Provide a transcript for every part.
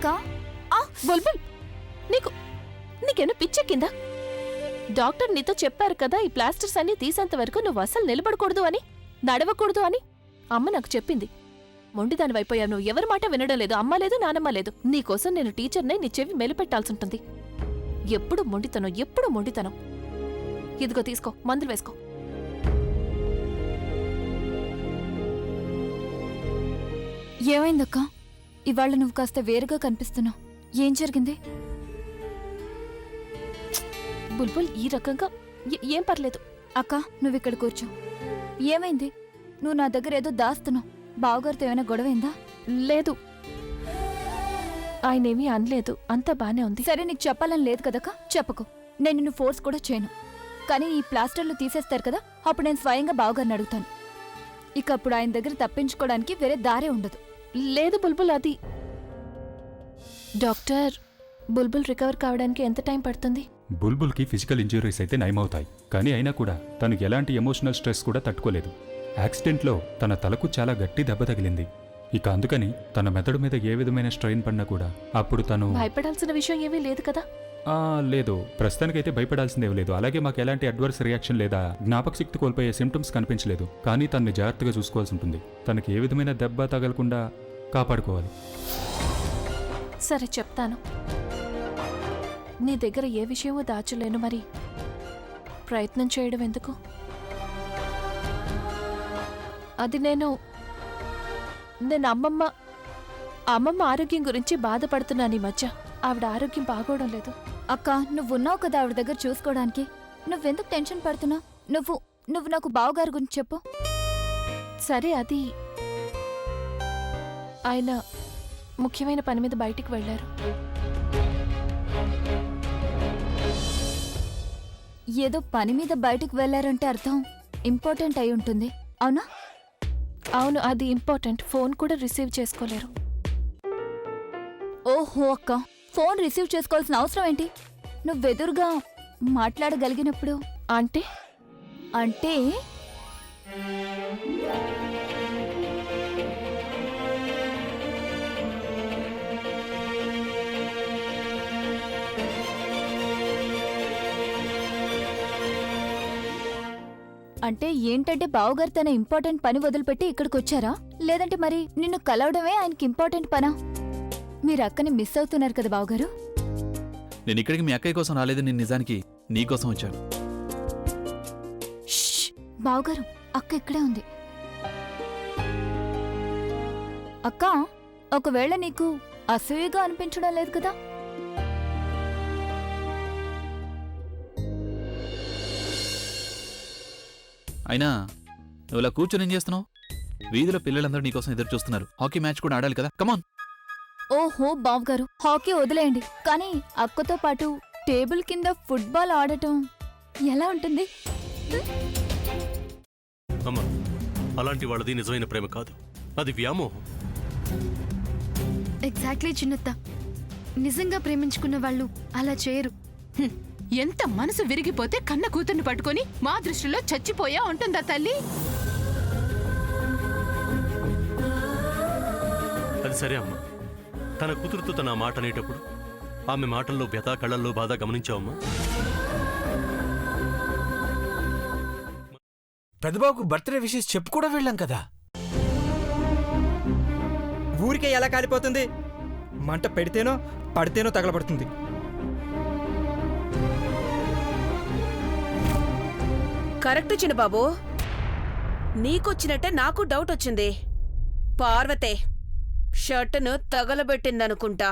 అక్క బుల్బుల్, నీకేనా పిచ్చెక్కిందా? డాక్టర్ నీతో చెప్పారు కదా ఈ ప్లాస్టర్స్ అన్ని తీసేంత వరకు నువ్వు అసలు నిలబడకూడదు అని, నడవకూడదు అని. అమ్మ నాకు చెప్పింది. మొండిదానివైపోయావు నువ్వు. ఎవరి మాట వినడం లేదు. అమ్మ లేదు, నానమ్మ లేదు. నీకోసం నేను టీచర్నే నీ చెవి మెలిపెట్టాల్సుంటుంది. ఎప్పుడు మొండితనం. ఇదిగో తీసుకో, మందులు వేసుకో. ఏమైందక్క? ఇవాళ నువ్వు కాస్త వేరుగా కనిపిస్తున్నావు. ఏం జరిగింది? బుల్బుల్ ఈ రకంగా ఏం పర్లేదు. అక్క నువ్విక్కడ కూర్చో. ఏమైంది? నువ్వు నా దగ్గర ఏదో దాస్తున్నావు. బావగారితో ఏమైనా గొడవైందా? లేదు, ఆయనేమీ అనలేదు. అంతా బానే ఉంది. సరే, నీకు చెప్పాలని లేదు కదక్క, చెప్పకు. నేను నిన్ను ఫోర్స్ కూడా చేయను. కానీ ఈ ప్లాస్టర్లు తీసేస్తారు కదా, అప్పుడు నేను స్వయంగా బావగారిని అడుగుతాను. ఇక అప్పుడు ఆయన దగ్గర తప్పించుకోవడానికి వేరే దారే ఉండదు. లేదు బుల్బుల్, అది డాక్టర్, బుల్బుల్ రికవర్ కావడానికి ఎంత టైం పడుతుంది? బుల్బుల్కి ఫిజికల్ ఇంజురీస్ అయితే నయమవుతాయి, కానీ అయినా కూడా తను ఎలాంటి ఎమోషనల్ స్ట్రెస్ కూడా తట్టుకోలేదు. యాక్సిడెంట్లో తన తలకు చాలా గట్టి దెబ్బ తగిలింది. ఇక అందుకని తన మెదడు మీద ఏ విధమైన స్ట్రెయిన్ పడినా కూడా అప్పుడు తను భయపడాల్సిన విషయం ఏమీ లేదు కదా? లేదు, ప్రస్తుతానికైతే భయపడాల్సిందేమీ లేదు. అలాగే మాకు ఎలాంటి అడ్వర్స్ రియాక్షన్ లేదా జ్ఞాపక శక్తి కోల్పోయే సిమ్టమ్స్ కనిపించలేదు. కానీ తనని జాగ్రత్తగా చూసుకోవాల్సి ఉంటుంది. తనకి ఏ విధమైన దెబ్బ తగలకుండా కాపాడుకోవాలి. సరే, చెప్తాను. నీ దగ్గర ఏ విషయమో దాచలేను. మరి ప్రయత్నం చేయడం ఎందుకు? అది నేను అమ్మమ్మ ఆరోగ్యం గురించి బాధపడుతున్నాను ఈ మధ్య. ఆవిడ ఆరోగ్యం బాగోవడం లేదు. అక్క, నువ్వున్నావు కదా ఆవిడ దగ్గర చూసుకోవడానికి. నువ్వెందుకు టెన్షన్ పడుతున్నావు? నువ్వు నాకు బావగారి గురించి చెప్పు. సరే, అది ఆయన ముఖ్యమైన పని మీద బయటికి వెళ్లారు. ఏదో పని మీద బయటికి వెళ్లారంటే అర్థం ఇంపార్టెంట్ అయి ఉంటుంది, అవునా? అవును, అది ఇంపార్టెంట్. ఫోన్ కూడా రిసీవ్ చేసుకోలేరు. ఓహో అక్క, ఫోన్ రిసీవ్ చేసుకోవాల్సిన అవసరం ఏంటి? నువ్వెదురుగా మాట్లాడగలిగినప్పుడు. అంటే అంటే అంటే ఏంటంటే బావగారు తన ఇంపార్టెంట్ పని వదిలిపెట్టి ఇక్కడికి వచ్చారా? లేదంటే మరి నిన్ను కలవడమే ఆయనకి ఇంపార్టెంట్ పనా? మీరు అక్కని మిస్ అవుతున్నారు కదా బావగారు. నేను ఇక్కడికి మీ అక్కయ్య కోసం రాలేదు, నేను నిజానికి నీకోసం వచ్చాను. బావగారు, అక్క ఇక్కడే ఉంది. అక్క, ఒకవేళ నీకు అసూయగా అనిపించడం లేదు కదా? అయినా నువ్వు ఇలా కూర్చొని ఏం చేస్తున్నావు? వీధిలో పిల్లలందరూ నీకోసం ఎదురు చూస్తున్నారు. హాకీ మ్యాచ్ కూడా ఆడాలి కదా, కమాన్. ఓహో బావగారు, హాకీ వదిలేయండి. కానీ అక్కతో పాటు టేబుల్ కింద ఫుట్బాల్ ఆడటం ఎలా ఉంటుంది? అమ్మా, అలాంటి వాళ్ళది నిజమైన ప్రేమ కాదు, అది వ్యామోహం. ఎగ్జాక్ట్లీ చిన్నత్త. నిజంగా ప్రేమించుకున్న వాళ్ళు అలా చేయరు. ఎంత మనసు విరిగిపోతే కన్న కూతుర్ని పట్టుకొని మా దృష్టిలో చచ్చిపోయా ఉంటుందా తల్లి? అది సరే అమ్మా, తన కూతురుతో తన మాట అనేటప్పుడు ఆమె మాటల్లో వ్యథ, కళ్ళల్లో బాధ గమనించావమ్మా? పెద్దబాబుకు బర్త్డే విషెస్ చెప్పు కూడా వెళ్ళాం కదా. ఊరికే ఎలా కాలిపోతుంది? మంట పెడితేనో పడితేనో తగలబడుతుంది. కరెక్ట్ చిన్నబాబు, నీకొచ్చినట్టే నాకు డౌట్ వచ్చింది. పార్వతే షర్టును తగలబెట్టిందనుకుంటా.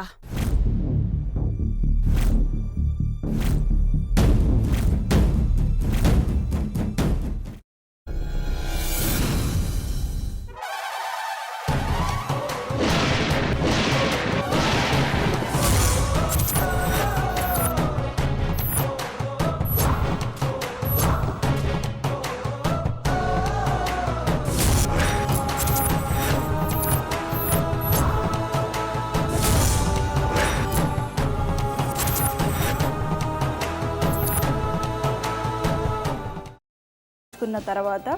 తర్వాత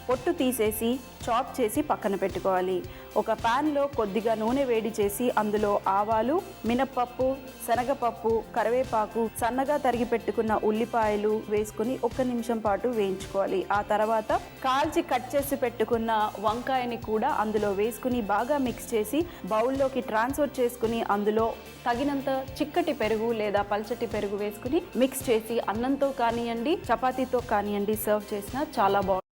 పొట్టు తీసేసి చాప్ చేసి పక్కన పెట్టుకోవాలి. ఒక ప్యాన్లో కొద్దిగా నూనె వేడి చేసి అందులో ఆవాలు, మినప్పప్పు, శనగపప్పు, కరివేపాకు, సన్నగా తరిగి పెట్టుకున్న ఉల్లిపాయలు వేసుకుని 1 నిమిషం పాటు వేయించుకోవాలి. ఆ తర్వాత కాల్చి కట్ చేసి పెట్టుకున్న వంకాయని కూడా అందులో వేసుకుని బాగా మిక్స్ చేసి బౌల్లోకి ట్రాన్స్ఫర్ చేసుకుని అందులో తగినంత చిక్కటి పెరుగు లేదా పల్చటి పెరుగు వేసుకుని మిక్స్ చేసి అన్నంతో కానివ్వండి, చపాతీతో కానివ్వండి సర్వ్ చేసినా చాలా బాగుంటుంది.